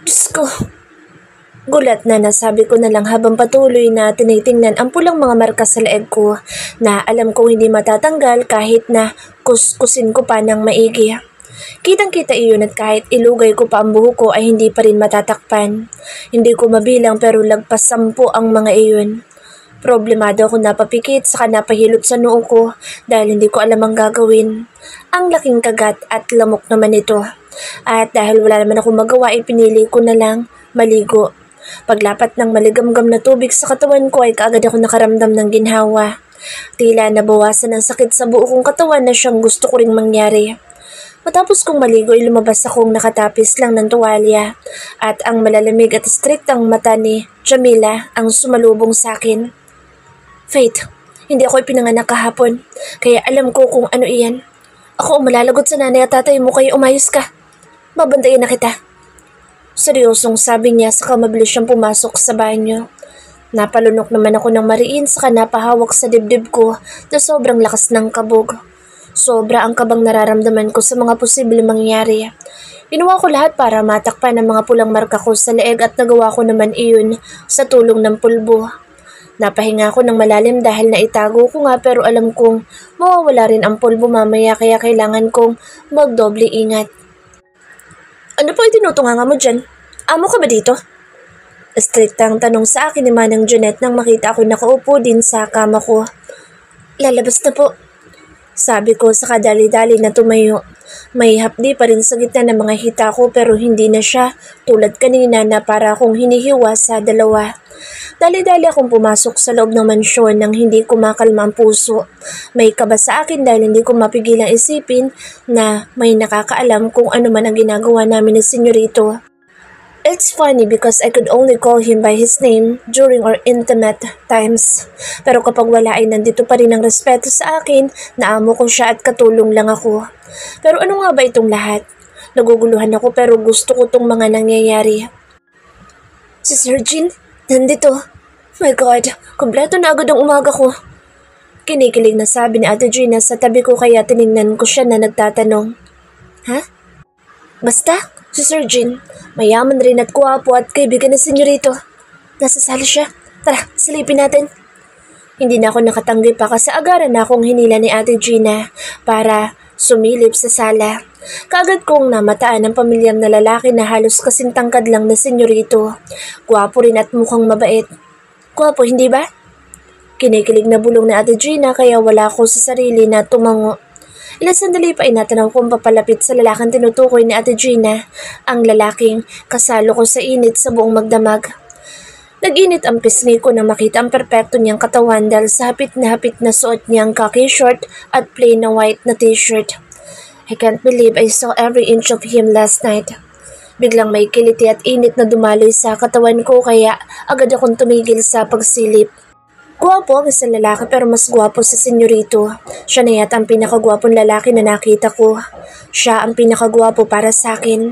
Diyos ko! Gulat na nasabi ko na lang habang patuloy na tinitingnan ang pulang mga marka sa leeg ko na alam kong hindi matatanggal kahit na kuskusin ko pa ng maigi. Kitang-kita iyon at kahit ilugay ko pa ang buhok ko ay hindi pa rin matatakpan. Hindi ko mabilang pero lagpas 10 ang mga iyon. Problemado ako napapikit saka napahilot sa noo ko dahil hindi ko alam ang gagawin. Ang laking kagat at lamok naman ito. At dahil wala naman akong magawa ay pinili ko na lang maligo. Paglapat ng maligamgam na tubig sa katawan ko ay kaagad ako nakaramdam ng ginhawa. Tila nabawasan ang sakit sa buo kong katawan na siyang gusto ko ring mangyari. Matapos kong maligo ay lumabas akong nakatapis lang ng tuwalya at ang malalamig at striktang mata ni Jamila ang sumalubong sa akin. Faith, hindi ako ipinanganak kahapon kaya alam ko kung ano iyan. Ako malalagot sa nanay at tatay mo kaya umayos ka. Babantayan na kita. Seryosong sabi niya saka mabilis siyang pumasok sa banyo. Napalunok naman ako ng mariin saka napahawak sa dibdib ko na sobrang lakas ng kabog. Sobra ang kabang nararamdaman ko sa mga posibleng mangyari. Ginawa ko lahat para matakpan ang mga pulang marka ko sa leeg at nagawa ko naman iyon sa tulong ng pulbo. Napahinga ako ng malalim dahil naitago ko nga pero alam kong mawawala rin ang pulbo mamaya kaya kailangan kong magdoble ingat. Ano po itinutunganga mo dyan? Amo ka ba dito? Striktang tanong sa akin ni Manang Janet nang makita ako nakaupo din sa kama ko. Lalabas na po. Sabi ko sa kadali-dali na tumayo. May hapdi pa rin sa gitna ng mga hita ko pero hindi na siya tulad kanina na para akong hinihiwa sa dalawa. Dali-dali akong pumasok sa loob ng mansyon nang hindi ko makalma ang puso. May kaba sa akin dahil hindi ko mapigilang isipin na may nakakaalam kung ano man ang ginagawa namin ni Senyorito. It's funny because I could only call him by his name during our intimate times. Pero kapag wala ay nandito pa rin ang respeto sa akin na amo ko siya at katulong lang ako. Pero ano nga ba itong lahat? Naguguluhan ako pero gusto ko tong mga nangyayari. Si Sir Jean, nandito. My God, kumpleto na agad ang umaga ko. Kinikilig na sabi ni Ate Gina sa tabi ko kaya tiningnan ko siya na nagtatanong. Ha? Basta, si Sir Jean, mayaman rin at kuwapo at kaibigan ng senyorito. Nasa sala siya. Tara, silipin natin. Hindi na ako nakatanggi pa kasi agaran na akong hinila ni Ate Gina para sumilip sa sala. Kaagad kong namataan ang pamilyar na lalaki na halos kasing tangkad lang na senyorito. Kuwapo rin at mukhang mabait. Kuwapo, hindi ba? Kinikilig na bulong na Ate Gina kaya wala ko sa sarili na tumango. Ilang sandali pa inatanaw kong papalapit sa lalaking tinutukoy ni Ate Gina, ang lalaking kasalo ko sa init sa buong magdamag. Nag-init ang pisngi ko nang makita ang perpekto niyang katawan dahil sa hapit na suot niyang khaki short at plain na white na t-shirt. I can't believe I saw every inch of him last night. Biglang may kiliti at init na dumaloy sa katawan ko kaya agad akong tumigil sa pagsilip. Guwapo ang isang lalaki pero mas guwapo si Senyorito. Siya na yata ang pinakagwapong lalaki na nakita ko. Siya ang pinakagwapo para sa akin.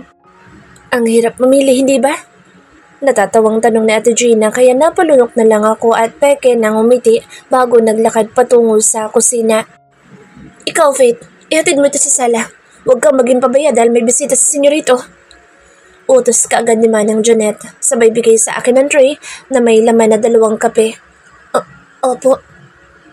Ang hirap mamili, hindi ba? Natatawang tanong ni Ate Gina kaya napalunok na lang ako at peke nang umiti bago naglakad patungo sa kusina. Ikaw, Faith, ihatid mo ito sa sala. Huwag kang maging pabaya dahil may bisita sa Senyorito. Utos kaagad ni Manang Janet, sabay bigay sa akin ng tray na may laman na 2 kape. Opo.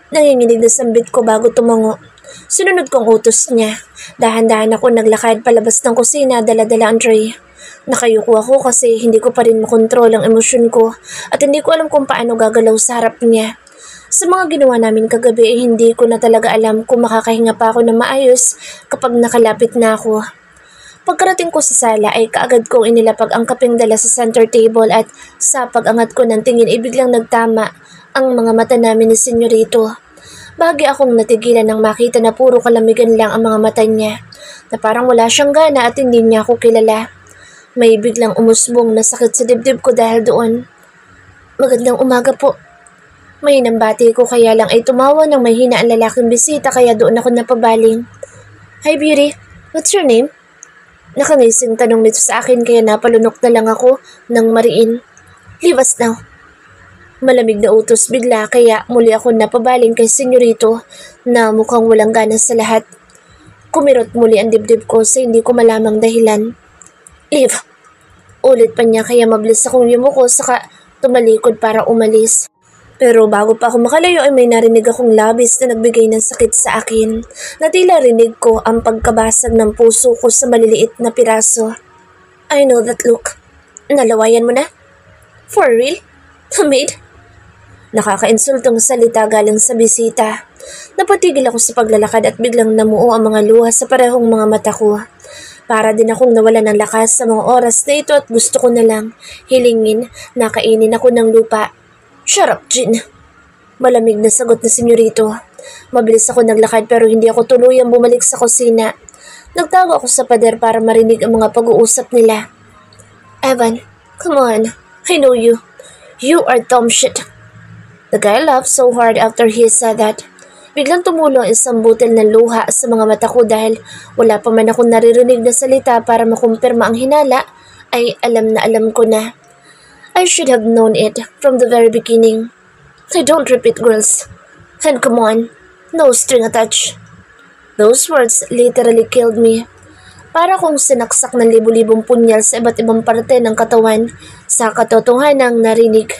Nanginginig na sambit ko bago tumango. Sinunod kong utos niya. Dahan-dahan ako naglakad palabas ng kusina dala-dala ang tray. Nakayuko ako kasi hindi ko pa rin makontrol ang emosyon ko at hindi ko alam kung paano gagalaw sa harap niya. Sa mga ginawa namin kagabi ay hindi ko na talaga alam kung makakahinga pa ako na maayos kapag nakalapit na ako. Pagkarating ko sa sala ay kaagad kong inilapag ang kapeng dala sa center table at sa pag-angat ko ng tingin ay biglang nagtama ang mga mata namin ni Senyorito. Bagi akong natigilan nang makita na puro kalamigan lang ang mga mata niya, na parang wala siyang gana at hindi niya ako kilala. May biglang umusbong na sakit sa dibdib ko dahil doon. Magandang umaga po. May nambati ko kaya lang ay tumawa ng may hina ang lalaking bisita kaya doon ako napabaling. Hi Beauty, what's your name? Nakangising tanong nito sa akin kaya napalunok na lang ako ng mariin. Leave us now. Malamig na utos bigla kaya muli ako napabaling kay Senyorito na mukhang walang gana sa lahat. Kumirot muli ang dibdib ko sa hindi ko malamang dahilan. Leave. Ulit pa niya kaya mabilis akong yumuko saka tumalikod para umalis. Pero bago pa ako makalayo ay may narinig akong labis na nagbigay ng sakit sa akin. Na tila rinig ko ang pagkabasag ng puso ko sa maliliit na piraso. I know that look. Nalawayan mo na? For real? Maid? Nakakainsultong salita galing sa bisita. Napatigil ako sa paglalakad at biglang namuo ang mga luha sa parehong mga mata ko. Para din akong nawala ng lakas sa mga oras na ito at gusto ko na lang hilingin na kainin ako ng lupa. Shut up, Jean. Malamig na sagot na senyorito. Mabilis ako naglakad pero hindi ako tuluyang bumalik sa kusina. Nagtago ako sa pader para marinig ang mga pag-uusap nila. Evan, come on. I know you. You are dumb shit. The guy laughed so hard after he said that. Biglang tumulo ang isang butil ng luha sa mga mata ko dahil wala pa man akong naririnig na salita para makumpirma ang hinala ay alam na alam ko na. I should have known it from the very beginning. I don't repeat girls. And come on, no string attached. Those words literally killed me. Para kong sinaksak ng libu-libong punyal sa iba't ibang parte ng katawan sa katotohanang narinig.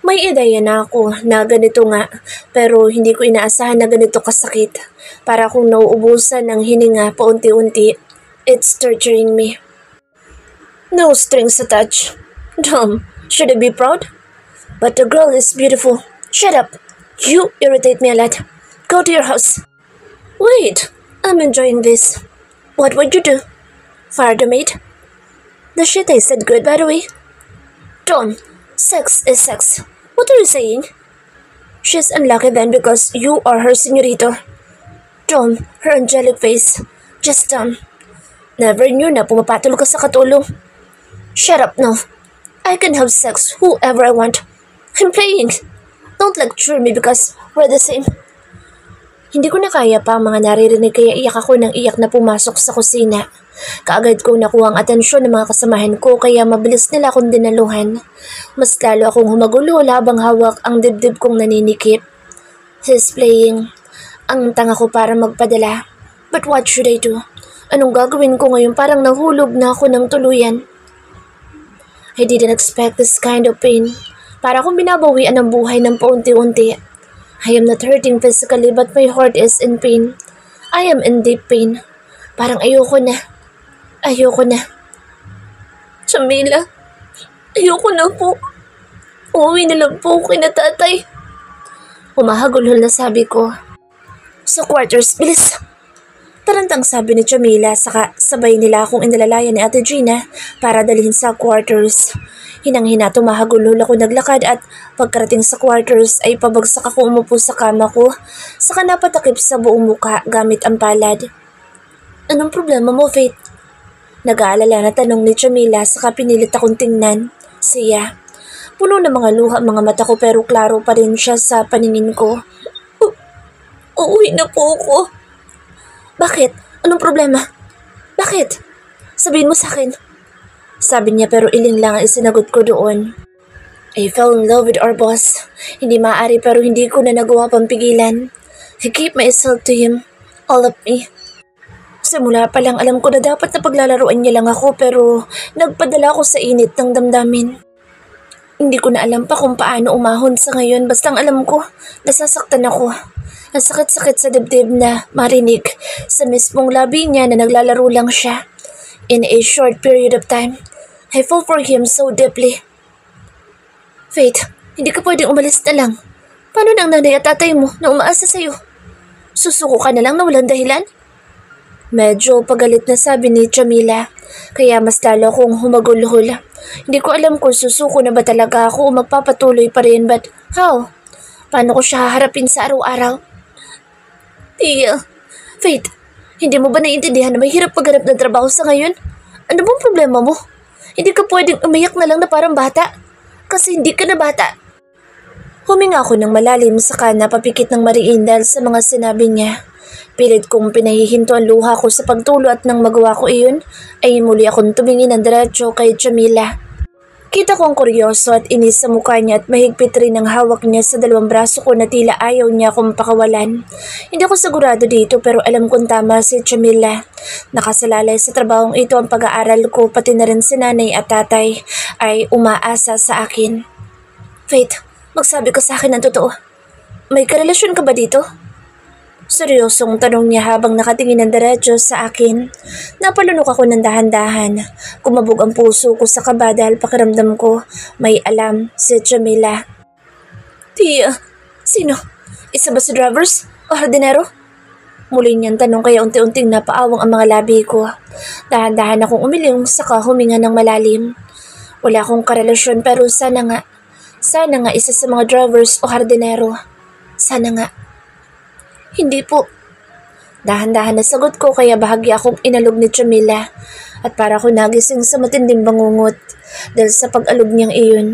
May ideya na ako na ganito nga pero hindi ko inaasahan na ganito kasakit. Para akong nauubusan ng hininga paunti-unti. It's torturing me. No strings attached. Dumb. Should I be proud? But the girl is beautiful. Shut up. You irritate me a lot. Go to your house. Wait. I'm enjoying this. What would you do? Fire the maid? The shit I said good, by the way. Tom, sex is sex. What are you saying? She's unlucky then because you are her señorito. Tom, her angelic face. Just never knew na pumapatol ka sa katulong. Shut up now. I can have sex whoever I want. I'm playing. Don't lecture me because we're the same. Hindi ko na kaya pa ang mga naririnig kaya iyak ako ng iyak na pumasok sa kusina. Kaagad ko nakuha ang atensyon ng mga kasamahan ko kaya mabilis nila akong dinaluhan. Mas lalo akong humagulo habang hawak ang dibdib kong naninikip. He's playing. Ang tanga ko para magpadala. But what should I do? Anong gagawin ko ngayon parang nahulog na ako ng tuluyan? I didn't expect this kind of pain. Para akong binabawian ng buhay ng paunti-unti. I am not hurting physically but my heart is in pain. I am in deep pain. Parang ayoko na. Ayoko na. Jamila, ayoko na po. Uuwi na lang po kina tatay. Humahagulhol na sabi ko. Sa quarters, bilis. Tarantang sabi ni Jamila saka sabay nila akong inalalayan ni Ate Gina para dalhin sa quarters. Hinang-hina tumahagulhol ako naglakad at pagkarating sa quarters ay pabagsak ako umupo sa kama ko saka napatakip sa buong muka gamit ang palad. Anong problema mo, Faith? Nag-aalala na tanong ni Jamila saka pinilit akong tingnan. Siya. Puno ng mga luha ang mga mata ko pero klaro pa rin siya sa paningin ko. Uuwi na po ako. Bakit? Anong problema? Bakit? Sabihin mo sa akin. Sabi niya pero iling lang ang isinagot ko doon. I fell in love with our boss. Hindi maaari pero hindi ko na nagawa pang pigilan. I gave myself to him. All of me. Simula pa lang alam ko na dapat na paglalaruan niya lang ako pero nagpadala ako sa init ng damdamin. Hindi ko na alam pa kung paano umahon sa ngayon bastang alam ko nasasaktan ako. Ang sakit-sakit sa dibdib na marinig sa mismong labi niya na naglalaro lang siya. In a short period of time, I fall for him so deeply. Faith, hindi ka pwedeng umalis na lang. Paano nang nanay at tatay mo na umaasa sa'yo? Susuko ka na lang na walang dahilan? Medyo pagalit na sabi ni Jamila, kaya mas lalo akong humagulhol. Hindi ko alam kung susuko na ba talaga ako o magpapatuloy pa rin but how? Paano ko siya haharapin sa araw-araw? Tia, Faith, hindi mo ba naiintindihan na mahirap paghanap ng trabaho sa ngayon? Ano bang problema mo? Hindi ka pwedeng umiyak na lang na parang bata. Kasi hindi ka na bata. Huminga ako ng malalim saka napapikit ng mariin dahil sa mga sinabi niya. Pilit kong pinahihinto ang luha ko sa pagtulo at nang magawa ko iyon, ay muli akong tumingin ng diretso kay Jamila. Kita kong kuryoso at inis sa mukha niya at mahigpit rin ang hawak niya sa dalawang braso ko na tila ayaw niya akong pakawalan. Hindi ako sigurado dito pero alam kong tama si Chamila. Nakasalalay sa trabahong ito ang pag-aaral ko pati na rin si nanay at tatay ay umaasa sa akin. Faith, magsabi ka sa akin ng totoo. May karelasyon ka ba dito? Seryosong tanong niya habang nakatingin ng diretso sa akin. Napalunok ako ng dahan-dahan. Kumabog ang puso ko sa kaba dahil pakiramdam ko may alam si Jamila. Tia, sino? Isa ba si drivers o hardinero? Muli niyang tanong kaya unti-unting napaawang ang mga labi ko. Dahan-dahan akong umiling saka huminga ng malalim. Wala akong karelasyon pero sana nga isa sa mga drivers o hardinero. Sana nga. Hindi po. Dahan-dahan na sagot ko kaya bahagya akong inalog ni Chamila at para ako nagising sa matinding bangungot dahil sa pag-alog niyang iyon.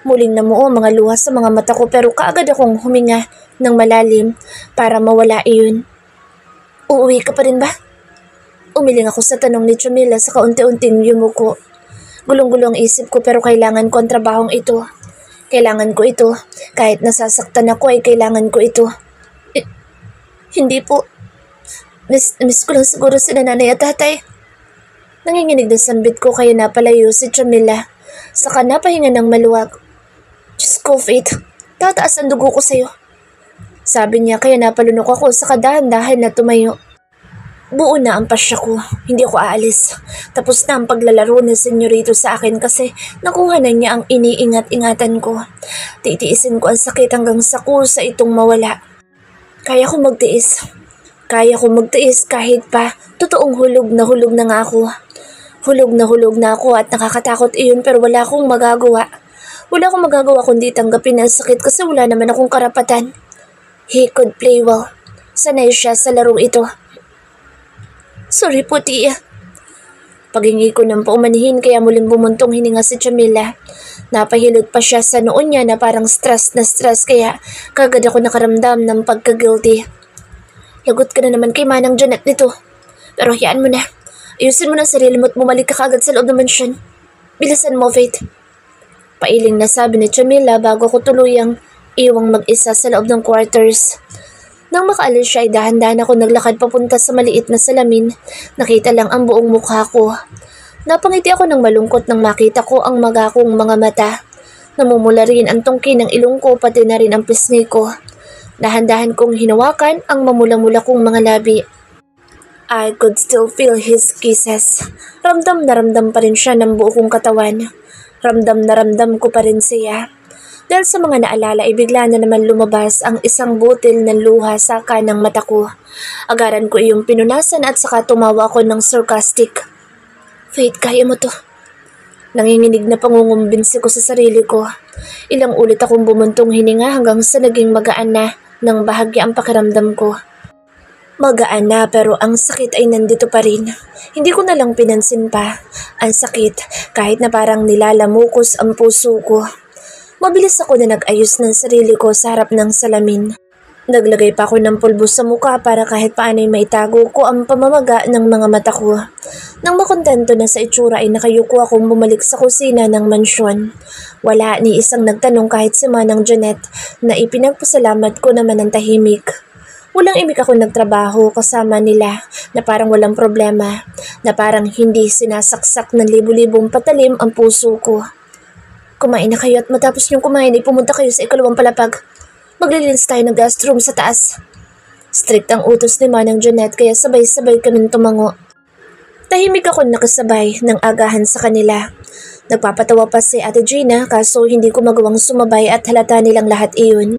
Muling namuo mga luha sa mga mata ko pero kaagad akong huminga ng malalim para mawala iyon. Uuwi ka pa rin ba? Umiling ako sa tanong ni Chamila sa kaunti-unting yumuko. Gulong-gulo ang isip ko pero kailangan ko ang trabahong ito. Kailangan ko ito. Kahit nasasaktan ako ay kailangan ko ito. Hindi po. Miss ko lang siguro si nanay at tatay. Nanginginig na sambit ko kaya napalayo si Chamila. Saka napahinga ng maluwag. Diyos ko, Faith. Tataas ang dugo ko sa'yo. Sabi niya kaya napalunok ako sa kadahan-dahan na tumayo. Buo na ang pasya ko. Hindi ako aalis. Tapos na ang paglalaro ni senyorito sa akin kasi nakuha na niya ang iniingat-ingatan ko. Titiisin ko ang sakit hanggang sa kusa itong mawala. Kaya ko magtiis. Kaya ko magtiis kahit pa totoong hulog na nga ako. Hulog na ako at nakakatakot iyon pero wala akong magagawa. Wala akong magagawa kundi tanggapin ang sakit kasi wala naman akong karapatan. He could play well. Sanay siya sa larong ito. Sorry po, Tia. Paghingi ko ng paumanihin kaya muling bumuntong hininga si Chamila. Napahilot pa siya sa noon niya na parang stress kaya kagad ako nakaramdam ng pagka-guilty. Lagot ka na naman kay Manang Janet nito. Pero hayaan mo na. Ayusin mo na sarili mo at bumalik ka kagad sa loob ng mansyon. Bilisan mo, Faith. Pailing na sabi ni Chamila bago ko tuluyang iwang mag-isa sa loob ng quarters. Nang makaalis siya ay dahan-dahan ako naglakad papunta sa maliit na salamin. Nakita lang ang buong mukha ko. Napangiti ako ng malungkot nang makita ko ang magakong mga mata. Namumula rin ang tungki ng ilong ko pati na rin ang pisngi ko. Dahan-dahan kong hinawakan ang mamula-mula kong mga labi. I could still feel his kisses. Ramdam na ramdam pa rin siya ng buo kong katawan. Ramdam na ramdam ko pa rin siya. Dahil sa mga naalala ay bigla na naman lumabas ang isang butil ng luha sa kanang mata ko. Agaran ko iyong pinunasan at saka tumawa ako ng sarcastic. Faith, kaya mo to. Nanginginig na pangungumbinsi ko sa sarili ko. Ilang ulit akong bumuntong hininga hanggang sa naging magaan na ng bahagya ang pakiramdam ko. Magaan na pero ang sakit ay nandito pa rin. Hindi ko na lang pinansin pa. Ang sakit kahit na parang nilalamukos ang puso ko. Mabilis ako na nag-ayos ng sarili ko sa harap ng salamin. Naglagay pa ako ng pulbo sa mukha para kahit paano'y maitago ko ang pamamaga ng mga mata ko. Nang makontento na sa itsura ay nakayuko akong bumalik sa kusina ng mansyon. Wala ni isang nagtanong kahit si Manang Janet na ipinagpasalamat ko naman ng tahimik. Walang imik ako nagtrabaho kasama nila na parang walang problema, na parang hindi sinasaksak ng libu-libong patalim ang puso ko. Kumain na kayo at matapos niyong kumain ay pumunta kayo sa ikalawang palapag. Maglilinis tayo ng guest room sa taas. Strict ang utos ni Manang Janet kaya sabay-sabay kaming tumango. Tahimik ako nakasabay ng agahan sa kanila. Nagpapatawa pa si Ate Gina kaso hindi ko magawang sumabay at halata nilang lahat iyon.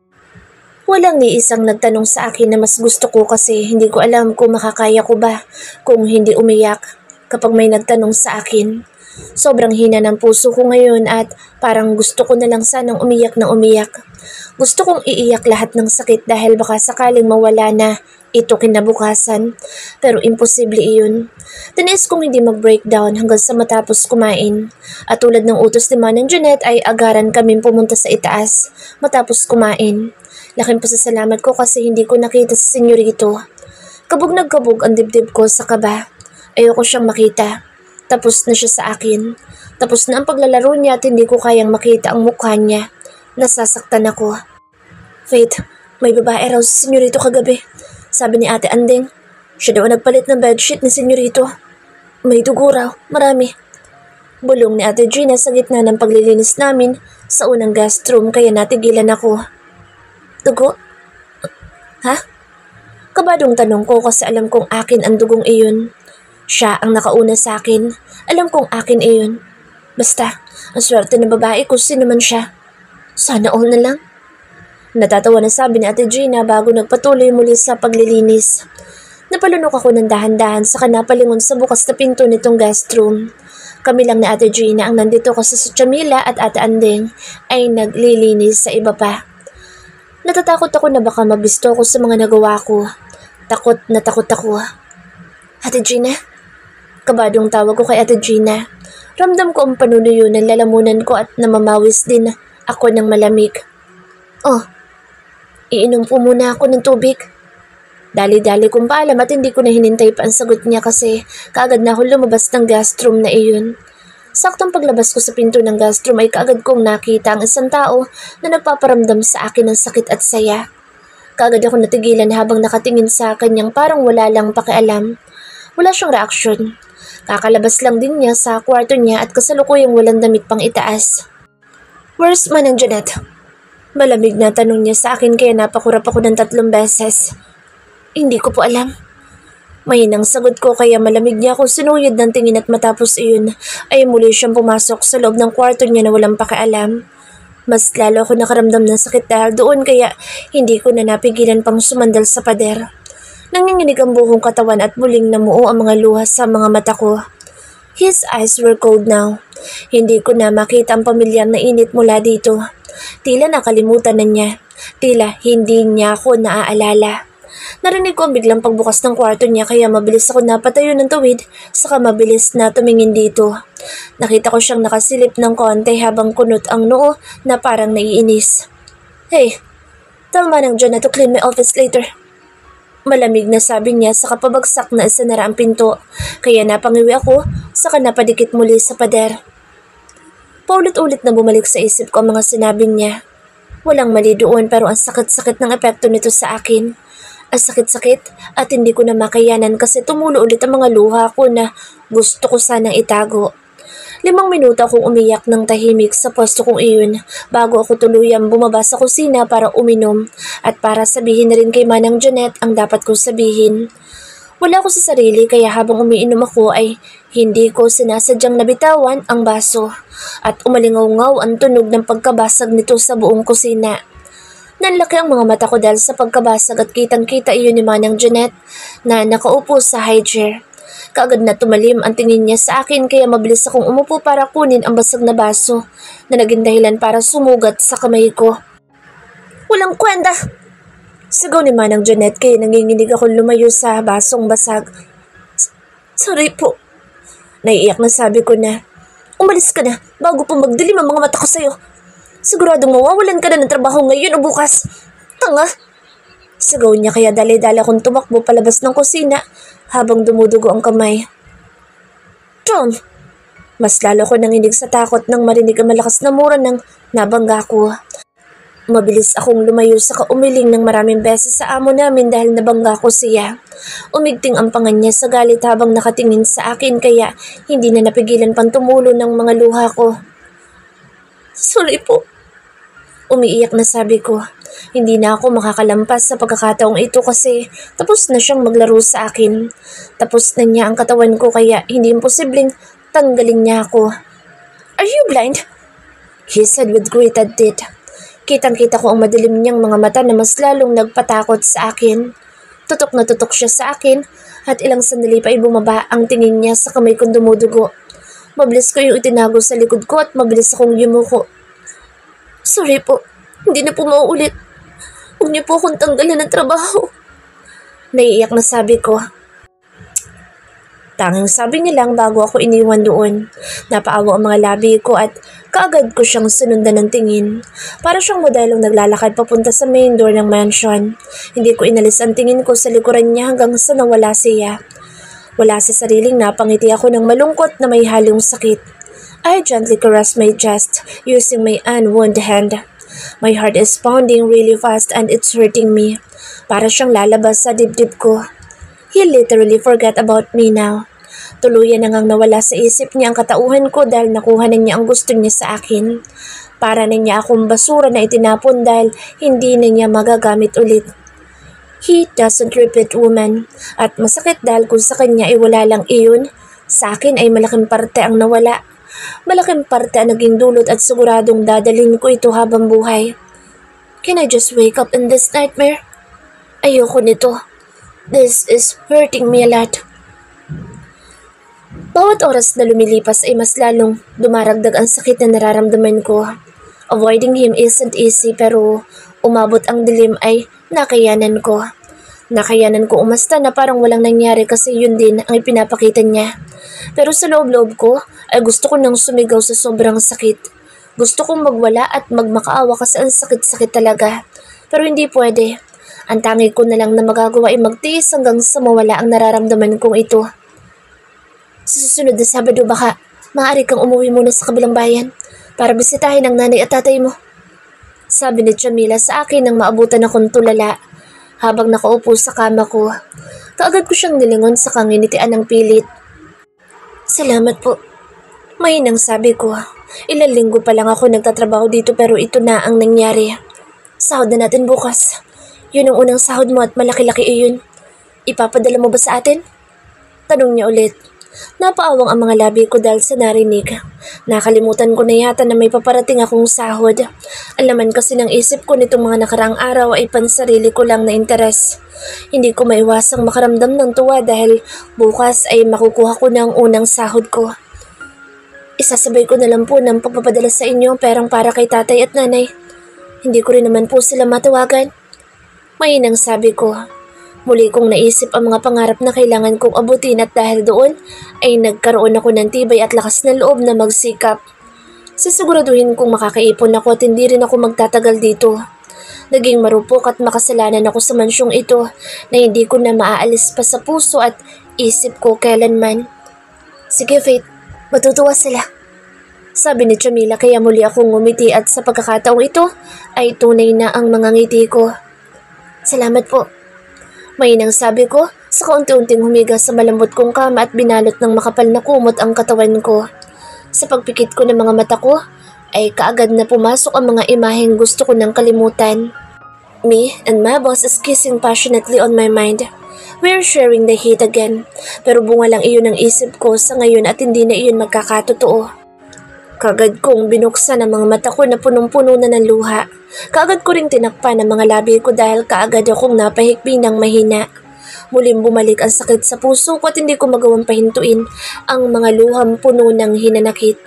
Walang ni isang nagtanong sa akin na mas gusto ko kasi hindi ko alam kung makakaya ko ba kung hindi umiyak kapag may nagtanong sa akin. Sobrang hina ng puso ko ngayon at parang gusto ko na lang sanang umiyak na umiyak. Gusto kong iiyak lahat ng sakit dahil baka sakaling mawala na ito kinabukasan. Pero imposible iyon. Tiniis kong hindi mag-breakdown hanggang sa matapos kumain. At tulad ng utos ni Manang Janet ay agaran kaming pumunta sa itaas matapos kumain. Laking pasasalamat ko kasi hindi ko nakita si senyorito. Kabog nagkabog ang dibdib ko sa kaba. Ayoko siyang makita. Tapos na siya sa akin. Tapos na ang paglalaro niya at hindi ko kayang makita ang mukha niya. Nasasaktan ako. Faith, may babae raw si Senyorito kagabi. Sabi ni Ate Anding. Siya daw nagpalit ng bedsheet ni Senyorito. May dugo raw, marami. Bulong ni Ate Gina sa gitna ng paglilinis namin sa unang guest room kaya natigilan ako. Dugo? Ha? Kabadong tanong ko kasi alam kong akin ang dugong iyon. Siya ang nakauna sa akin. Alam kong akin iyon. Basta, ang swerte ng babae kung sino man siya. Sana all na lang. Natatawa na sabi ni Ate Gina bago nagpatuloy muli sa paglilinis. Napalunok ako ng dahan-dahan saka napalingon sa bukas na pinto nitong guest room. Kami lang ni Ate Gina ang nandito kasi si Chamila at Ate Andeng ay naglilinis sa iba pa. Natatakot ako na baka mabisto ako sa mga nagawa ko. Takot na takot ako. Ate Gina? Kabadong tawag ko kay Ate Gina. Ramdam ko ang panunuyo ng lalamunan ko at namamawis din ako ng malamig. Oh, iinom po muna ako ng tubig. Dali-dali kong paalam at hindi ko na hinintay pa ang sagot niya kasi kaagad na ako lumabas ng guest room na iyon. Saktong paglabas ko sa pinto ng guest room ay kaagad kong nakita ang isang tao na nagpaparamdam sa akin ng sakit at saya. Kaagad ako natigilan habang nakatingin sa kanyang parang wala lang pakialam. Wala siyang reaksyon. Kakalabas lang din niya sa kwarto niya at kasalukuyang walang damit pang itaas. Where's Manang Janet? Malamig na tanong niya sa akin kaya napakurap ako ng 3 beses. Hindi ko po alam. Mahinang sagot ko kaya malamig niya ako sinuyod ng tingin at matapos iyon ay muli siyang pumasok sa loob ng kwarto niya na walang pakialam. Mas lalo ako nakaramdam ng sakit dahil doon kaya hindi ko na napigilan pang sumandal sa pader. Nanginginig ang buong katawan at muling namuo ang mga luha sa mga mata ko. His eyes were cold now. Hindi ko na makita ang pamilyar na init mula dito. Tila nakalimutan na niya. Tila hindi niya ako naaalala. Narinig ko ang biglang pagbukas ng kwarto niya kaya mabilis ako napatayo ng tuwid saka mabilis na tumingin dito. Nakita ko siyang nakasilip ng konti habang kunot ang noo na parang naiinis. Hey, tell Manang John to clean my office later. Malamig na sabi niya saka pabagsak na isinara ang pinto kaya napangiwi ako saka napadikit muli sa pader. Paulit-ulit na bumalik sa isip ko ang mga sinabi niya. Walang mali doon pero ang sakit-sakit ng epekto nito sa akin. Ang sakit-sakit at hindi ko na makayanan kasi tumulo ulit ang mga luha ko na gusto ko sanang itago. 5 minuto akong umiyak ng tahimik sa pwesto kong iyon bago ako tuluyang bumaba sa kusina para uminom at para sabihin na rin kay Manang Janet ang dapat kong sabihin. Wala ko sa sarili kaya habang umiinom ako ay hindi ko sinasadyang nabitawan ang baso at umalingaw-ngaw ang tunog ng pagkabasag nito sa buong kusina. Nanlaki ang mga mata ko dahil sa pagkabasag at kitang-kita iyon ni Manang Janet na nakaupo sa high chair. Kaagad na tumalim ang tingin niya sa akin kaya mabilis akong umupo para kunin ang basag na baso na naging dahilan para sumugat sa kamay ko. Walang kwenta! Sigaw ni Manang Janet kaya nanginginig ako lumayo sa basong basag. Sorry po. Naiiyak na sabi ko na, umalis ka na bago pa magdilim ang mga mata ko sa'yo. Siguradong mawawalan ka na ng trabaho ngayon o bukas. Tanga! Sigaw niya kaya dali-dali akong tumakbo palabas ng kusina habang dumudugo ang kamay. John! Mas lalo ko nanginig sa takot nang marinig ang malakas na mura ng nabangga ko. Mabilis akong lumayo sa kaumiling ng maraming beses sa amo namin dahil nabangga ko siya. Umigting ang pangan niya sa galit habang nakatingin sa akin kaya hindi na napigilan pang tumulo ng mga luha ko. Sorry po. Umiiyak na sabi ko. Hindi na ako makakalampas sa pagkakataong ito kasi tapos na siyang maglaro sa akin. Tapos na niya ang katawan ko kaya hindi imposibleng tanggalin niya ako. Are you blind? He said with grated teeth. Kitang-kita ko ang madilim niyang mga mata na mas lalong nagpatakot sa akin. Tutok na tutok siya sa akin at ilang sandali pa ay bumaba ang tingin niya sa kamay kong dumudugo. Mabilis ko yung itinago sa likod ko at mabilis akong yumuko. Sorry po, hindi na po mauulit. Huwag niyo po akong tanggalan ng trabaho. Naiiyak na sabi ko. Tanging sabi niya lang bago ako iniwan doon. Napaawa ang mga labi ko at kaagad ko siyang sinundan ng tingin. Para siyang modelong naglalakad papunta sa main door ng mansion. Hindi ko inalis ang tingin ko sa likuran niya hanggang sa nawala siya. Wala sa sariling napangiti ako ng malungkot na may halong sakit. I gently caressed my chest using my unwound hand. My heart is pounding really fast and it's hurting me. Para siyang lalabas sa dibdib ko. He literally forgot about me now. Tuluyan na ngang nawala sa isip niya ang katauhan ko dahil nakuha na niya ang gusto niya sa akin. Para na niya akong basura na itinapon dahil hindi na niya magagamit ulit. He doesn't repeat woman. At masakit dahil kung sa kanya ay wala lang iyon, sa akin ay malaking parte ang nawala. Malaking parte ang naging dulot at siguradong dadalhin ko ito habang buhay. Can I just wake up in this nightmare? Ayoko nito. This is hurting me a lot. Bawat oras na lumilipas ay mas lalong dumaragdag ang sakit na nararamdaman ko. Avoiding him isn't easy pero umabot ang dilim ay nakayanan ko. Nakayanan ko umasta na parang walang nangyari kasi yun din ang ipinapakita niya. Pero sa loob-loob ko ay gusto ko nang sumigaw sa sobrang sakit. Gusto kong magwala at magmakaawa kasi ang sakit-sakit talaga. Pero hindi pwede. Ang tangi ko na lang na magagawa ay magtiis hanggang sa mawala ang nararamdaman kong ito. Sa susunod na Sabado baka maaari kang umuwi muna sa kabilang bayan para bisitahin ang nanay at tatay mo. Sabi ni Jamila sa akin nang maabutan akong tulala. Habang nakaupo sa kama ko, kaagad ko siyang nilingon sa kanginitian ng pilit. Salamat po. Mahinang sabi ko. Ilang linggo pa lang ako nagtatrabaho dito pero ito na ang nangyari. Sahod na natin bukas. Yun ang unang sahod mo at malaki-laki iyon. Ipapadala mo ba sa atin? Tanong niya ulit. Napaawang ang mga labi ko dahil sa narinig. Nakalimutan ko na yata na may paparating akong sahod. Alaman kasi ng isip ko nitong mga nakaraang araw ay pansarili ko lang na interes. Hindi ko maiwasang makaramdam ng tuwa dahil bukas ay makukuha ko ng unang sahod ko. Isasabay ko na lang po ng pagpapadala sa inyo ang perang para kay tatay at nanay. Hindi ko rin naman po sila matawagan. Mahinang sabi ko. Muli kong naisip ang mga pangarap na kailangan kong abutin at dahil doon ay nagkaroon ako ng tibay at lakas ng loob na magsikap. Sisiguraduhin kong makakaipon ako at hindi rin ako magtatagal dito. Naging marupok at makasalanan ako sa mansyong ito na hindi ko na maaalis pa sa puso at isip ko kailanman. Sige Faith, matutuwa sila. Sabi ni Jamila kaya muli akong ngumiti at sa pagkakataong ito ay tunay na ang mga ngiti ko. Salamat po. Mahinang sabi ko sa kaunti-unting humiga sa malambot kong kama at binalot ng makapal na kumot ang katawan ko. Sa pagpikit ko ng mga mata ko ay kaagad na pumasok ang mga imaheng gusto ko nang kalimutan. Me and my boss is kissing passionately on my mind. We're sharing the heat again. Pero bunga lang iyon ang isip ko sa ngayon at hindi na iyon magkakatotoo. Kaagad kong binuksan ang mga mata ko na punong-puno na ng luha. Kaagad ko ring tinakpan ang mga labi ko dahil kaagad akong napahikbi ng mahina. Muling bumalik ang sakit sa puso ko at hindi ko magawang pahintuin ang mga luhang puno ng hinanakit.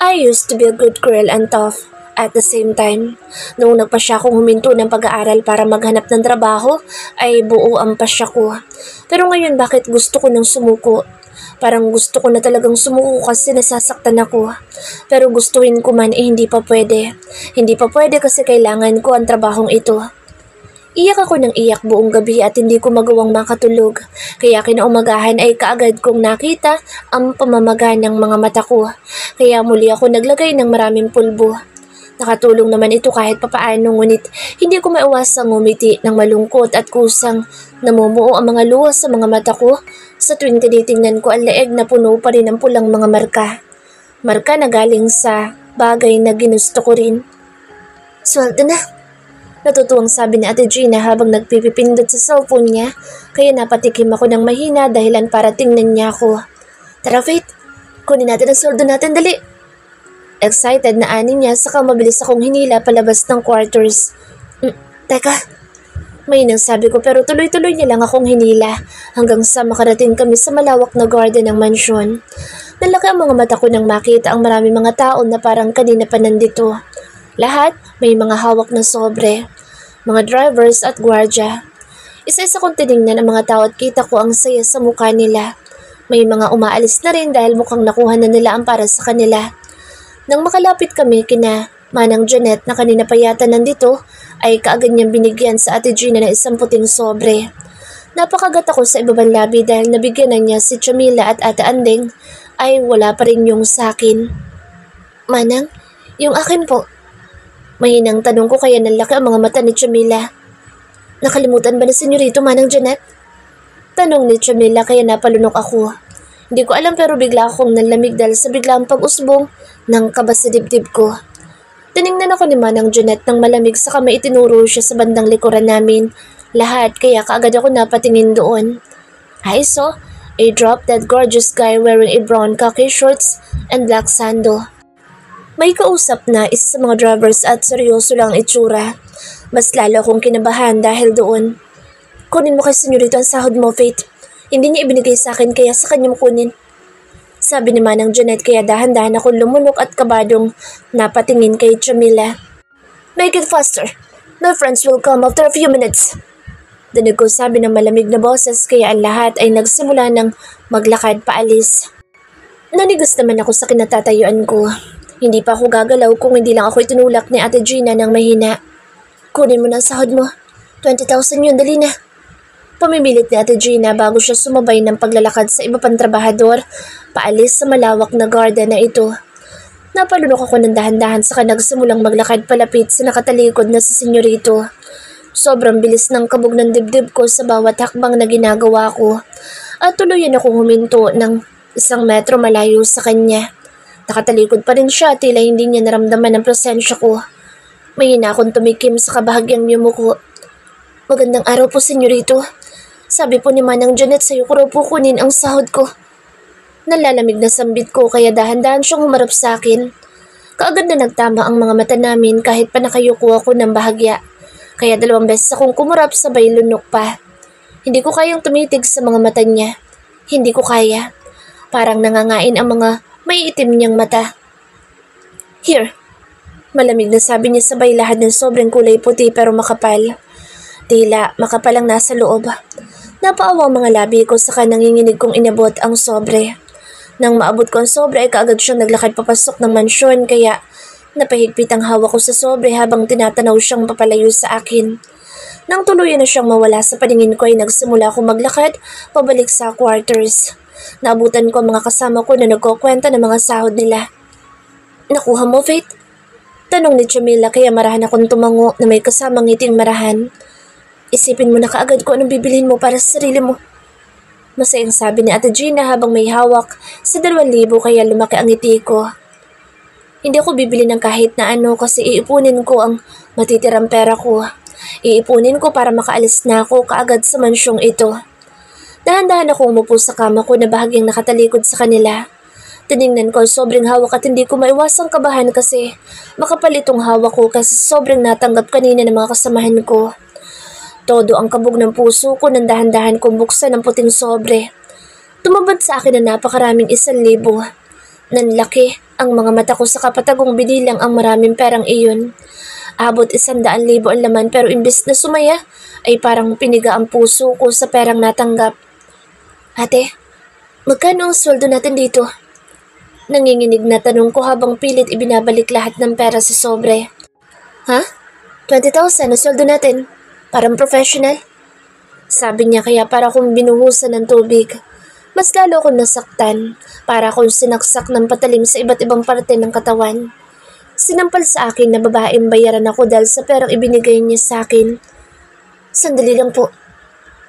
I used to be a good girl and tough at the same time. Noong nagpasya kong huminto ng pag-aaral para maghanap ng trabaho ay buo ang pasya ko. Pero ngayon bakit gusto ko nang sumuko? Parang gusto ko na talagang sumuko kasi nasasaktan ako. Pero gustuhin ko man hindi pa pwede. Hindi pa pwede kasi kailangan ko ang trabahong ito. Iyak ako ng iyak buong gabi at hindi ko magawang makatulog. Kaya kinaumagahan ay kaagad kong nakita ang pamamaga ng mga mata ko. Kaya muli ako naglagay ng maraming pulbo. Nakatulong naman ito kahit papaano ngunit hindi ko maiwasang ngumiti ng malungkot at kusang namumuo ang mga luha sa mga mata ko sa tuwing tinitingnan ko ang leeg na puno pa rin ang pulang mga marka. Marka na galing sa bagay na ginusto ko rin. Sweldo na. Natutuwang sabi ni Ate Gina habang nagpipipindot sa cellphone niya kaya napatikim ako ng mahina dahilan para tingnan niya ako. Tara Faith, kunin natin ang sweldo natin dali. Excited na ani niya saka mabilis akong hinila palabas ng quarters. Teka, may nang sabi ko pero tuloy-tuloy niya lang akong hinila hanggang sa makarating kami sa malawak na garden ng mansyon. Nalaki ang mga mata ko nang makita ang maraming mga tao na parang kanina pa nandito. Lahat may mga hawak na sobre, mga drivers at gwardya. Isa-isa kong tinignan ang mga tao at kita ko ang saya sa mukha nila. May mga umaalis na rin dahil mukhang nakuha na nila ang para sa kanila. Nang makalapit kami kina Manang Janet na kanina pa yata nandito, ay kaagad niyang binigyan sa Ate Gina ng isang puting sobre. Napakagat ako sa ibabang labi dahil nabigyan na niya si Jamila at Ate Andeng ay wala pa rin yung sakin. Manang, yung akin po. Mahinang tanong ko kaya nanlaki ang mga mata ni Chamila. Nakalimutan ba na senyorito Manang Janet? Tanong ni Chamila kaya napalunok ako. Hindi ko alam pero bigla akong nanlamig dahil sa biglang pag-usbong ng kaba sa dibdib ko. Tiningnan ako ni Manang Janet nang malamig saka may itinuro siya sa bandang likuran namin. Lahat kaya kaagad ako napatingin doon. I saw a drop-dead gorgeous guy wearing a brown khaki shorts and black sando. May kausap na isa sa mga drivers at seryoso lang itsura. Mas lalo akong kinabahan dahil doon. Kunin mo kay senyorito ang sahod mo, Faith. Hindi niya ibinigay sa akin kaya sa kanya mo kunin. Sabi ni Manang Janet kaya dahan-dahan akong lumunok at kabadong napatingin kay Chamila. Make it faster. My friends will come after a few minutes. Dinig ko sabi ng malamig na boses kaya ang lahat ay nagsimula ng maglakad paalis. Nanigas naman ako sa kinatatayuan ko. Hindi pa ako gagalaw kung hindi lang ako itinulak ni Ate Gina ng mahina. Kunin mo na ang sahod mo. 20,000 yun, dali na. Pamimilit ni Ate Gina bago siya sumabay ng paglalakad sa iba pang trabahador, paalis sa malawak na garden na ito. Napalunok ako ng dahan-dahan saka nagsimulang maglakad palapit sa nakatalikod na si senyorito. Sobrang bilis ng kabog ng dibdib ko sa bawat hakbang na ginagawa ko at tuluyan akong huminto ng 1 metro malayo sa kanya. Nakatalikod pa rin siya tila hindi niya naramdaman ang presensya ko. Mahina akong tumikim sa kabahagyang yumuko. Magandang araw po, senyorito. Sabi po ni Manang Janet sa'yo ko raw po kunin ang sahod ko. Nalalamig na sambit ko kaya dahan-dahan siyang humarap sa akin. Kaagad na nagtama ang mga mata namin kahit pa nakayuko ako ng bahagya. Kaya 2 beses akong kumurap sabay lunok pa. Hindi ko kayang tumitig sa mga mata niya. Hindi ko kaya. Parang nangangain ang mga may itim niyang mata. Here. Malamig na sabi niya sabay lahad ng sobrang kulay puti pero makapal. Tila makapal ang nasa loob. Napaawa ang mga labi ko saka nanginginig kong inabot ang sobre. Nang maabot ko ang sobre ay kaagad siyang naglakad papasok ng mansyon kaya napahigpit ang hawak ko sa sobre habang tinatanaw siyang papalayo sa akin. Nang tuluyan na siyang mawala sa paningin ko ay nagsimula akong maglakad pabalik sa quarters. Naabutan ko ang mga kasama ko na nagkukwenta ng mga sahod nila. Nakuha mo, Faith? Tanong ni Chamila kaya marahan akong tumango na may kasamang ngiting marahan. Isipin mo na kaagad kung anong bibilhin mo para sa sarili mo. Masayang sabi ni Ate Gina habang may hawak sa 2,000 kaya lumaki ang ngiti ko. Hindi ako bibili ng kahit na ano kasi iipunin ko ang matitirang pera ko. Iipunin ko para makaalis na ako kaagad sa mansyong ito. Dahan-dahan ako umupo sa kama ko na bahagyang nakatalikod sa kanila. Tiningnan ko sobrang hawak at hindi ko maiwasang kabahan kasi makapal itong hawak ko kasi sobrang natanggap kanina ng mga kasamahan ko. Todo ang kabog ng puso ko nang dahan-dahan kong buksan ang puting sobre. Tumabad sa akin na napakaraming 1,000. Nanlaki ang mga mata ko sa kapatagong binilang ang maraming perang iyon. Abot 100,000 ang laman pero imbes na sumaya ay parang piniga ang puso ko sa perang natanggap. Ate, magkano ang sweldo natin dito? Nanginginig na tanong ko habang pilit ibinabalik lahat ng pera sa sobre. Ha? 20,000 ang sweldo natin? Parang professional? Sabi niya kaya para akong binuhusan ng tubig. Mas lalo akong nasaktan, para akong sinaksak ng patalim sa iba't ibang parte ng katawan. Sinampal sa akin na babaeng bayaran ako dahil sa perang ibinigay niya sa akin. Sandali lang po.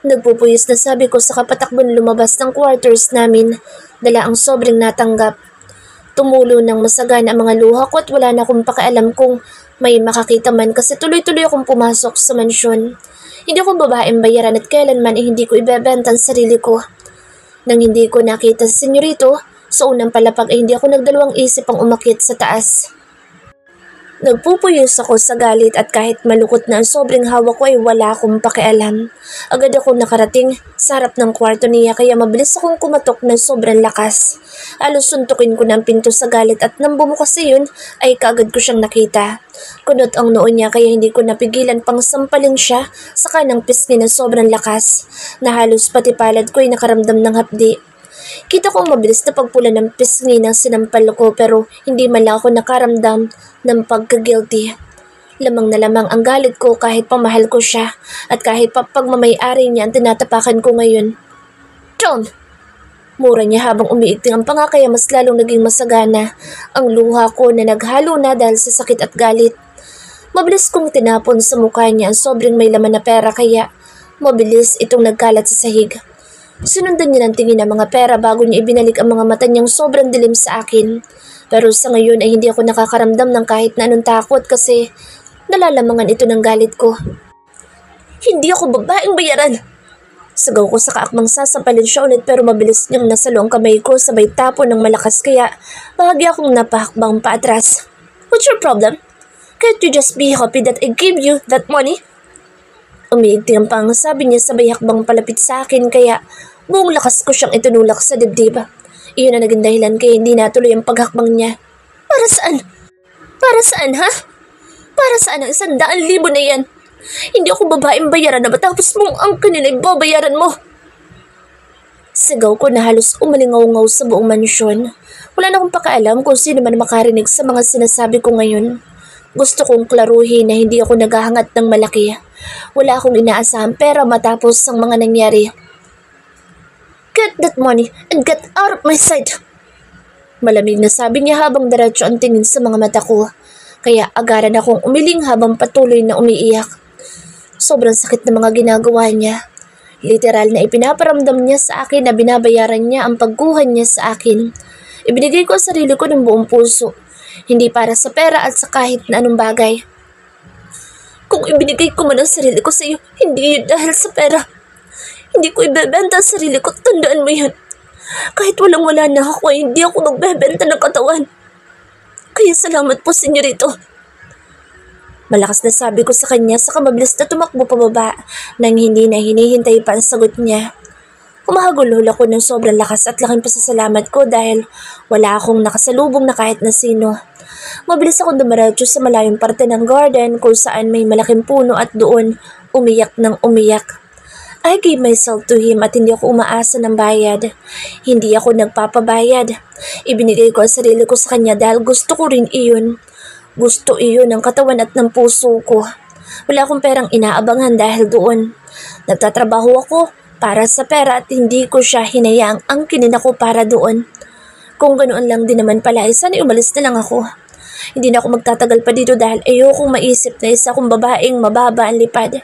Nagpupuyos na sabi ko sa kapatakbon lumabas ng quarters namin, dala ang sobrang natanggap. Tumulo ng masagana ang mga luha ko at wala na akong pakialam kung may makakita man kasi tuloy-tuloy akong pumasok sa mansyon. Hindi ako babaeng bayaran at kailanman hindi ko ibebenta ang sarili ko. Nang hindi ko nakita si senyorito, sa unang palapag ay hindi ako nagdalawang isip ang umakyat sa taas. Nagpupuyos ako sa galit at kahit malukot na ang sobrang hawak ko ay wala akong pakialam. Agad akong nakarating sa harap ng kwarto niya kaya mabilis akong kumatok ng sobrang lakas. Halos suntukin ko ng pinto sa galit at nang bumukas iyon ay kaagad ko siyang nakita. Kunot ang noo niya kaya hindi ko napigilan pang sampalin siya sa kanang pisngi ng sobrang lakas na halos pati palad ko ay nakaramdam ng hapdi. Kita ko ang mabilis na pagpula ng pisngi ng sinampal ko pero hindi man lang ako nakaramdam ng pagka-guilty. Lamang na lamang ang galit ko kahit pamahal ko siya at kahit pagmamayari niya ang tinatapakan ko ngayon. John! Mura niya habang umiigting ang panga kaya mas lalong naging masagana ang luha ko na naghalo na dahil sa sakit at galit. Mabilis kong tinapon sa mukha niya ang sobrang may laman na pera kaya mabilis itong nagkalat sa sahig. Sinundan niya ng tingin ang mga pera bago niya ibinalik ang mga mata niyang sobrang dilim sa akin. Pero sa ngayon ay hindi ako nakakaramdam ng kahit na anong takot kasi nalalamangan ito ng galit ko. Hindi ako babaeng bayaran! Sagaw ko sa kaakmang sasampalin siya ulit pero mabilis niyang nasalo ang kamay ko sabay tapo ng malakas kaya bahagya akong napahakbang paatras. What's your problem? Can't you just be happy that I gave you that money? Umiigting ang pangasabi niya sabay hakbang palapit sa akin kaya buong lakas ko siyang itunulak sa dibdib. Iyon ang naging dahilan kaya hindi natuloy ang paghakbang niya. Para saan? Para saan ha? Para saan ang 100,000 na yan? Hindi ako babaeng bayaran na matapos mong ang kanilang babayaran mo. Sigaw ko na halos umalingaw-ngaw sa buong mansyon. Wala na akong pakialam kung sino man makarinig sa mga sinasabi ko ngayon. Gusto kong klaruhin na hindi ako naghahangat ng malaki. Wala akong inaasahang pera matapos ang mga nangyari. Get that money and get out of my sight! Malamig na sabi niya habang diretso ang tingin sa mga mata ko. Kaya agaran akong umiling habang patuloy na umiiyak. Sobrang sakit na mga ginagawa niya. Literal na ipinaparamdam niya sa akin na binabayaran niya ang pagkuhan niya sa akin. Ibinigay ko ang sarili ko ng buong puso. Hindi para sa pera at sa kahit na anong bagay. Kung ibinigay ko man ang sarili ko sa iyo, hindi yun dahil sa pera. Hindi ko ibebenta ang sarili ko, tandaan mo yun. Kahit walang-wala na ako, hindi ako magbebenta ng katawan. Kaya salamat po, senyorito. Malakas na sabi ko sa kanya saka mabilis na tumakbo pababa nang hindi na hinihintay pa ang sagot niya. Humahagulhol ako ng sobrang lakas at laking pasasalamat ko dahil wala akong nakasalubong na kahit na sino. Mabilis akong dumiretso sa malayong parte ng garden kung saan may malaking puno at doon umiyak ng umiyak. I gave myself to him at hindi ako umaasa ng bayad. Hindi ako nagpapabayad. Ibinigay ko ang sarili ko sa kanya dahil gusto ko rin iyon. Gusto iyon ng katawan at ng puso ko. Wala akong perang inaabangan dahil doon. Nagtatrabaho ako para sa pera at hindi ko siya hinayaang angkinin ako para doon. Kung ganoon lang din naman pala, sana umalis na lang ako. Hindi na ako magtatagal pa dito dahil ayokong maisip na isa kong babaeng mababa ang lipad.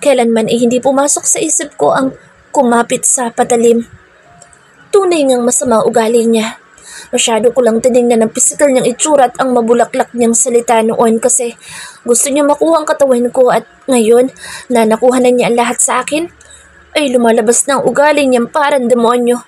Kailanman ay hindi pumasok sa isip ko ang kumapit sa patalim. Tunay ngang masama ugali niya. Masyado ko lang tinignan ang pisikal niyang itsura at ang mabulaklak niyang salita noon kasi gusto niya makuha ang katawan ko at ngayon na nakuha na niya ang lahat sa akin, ay lumalabas na ang ugali niyang parang demonyo.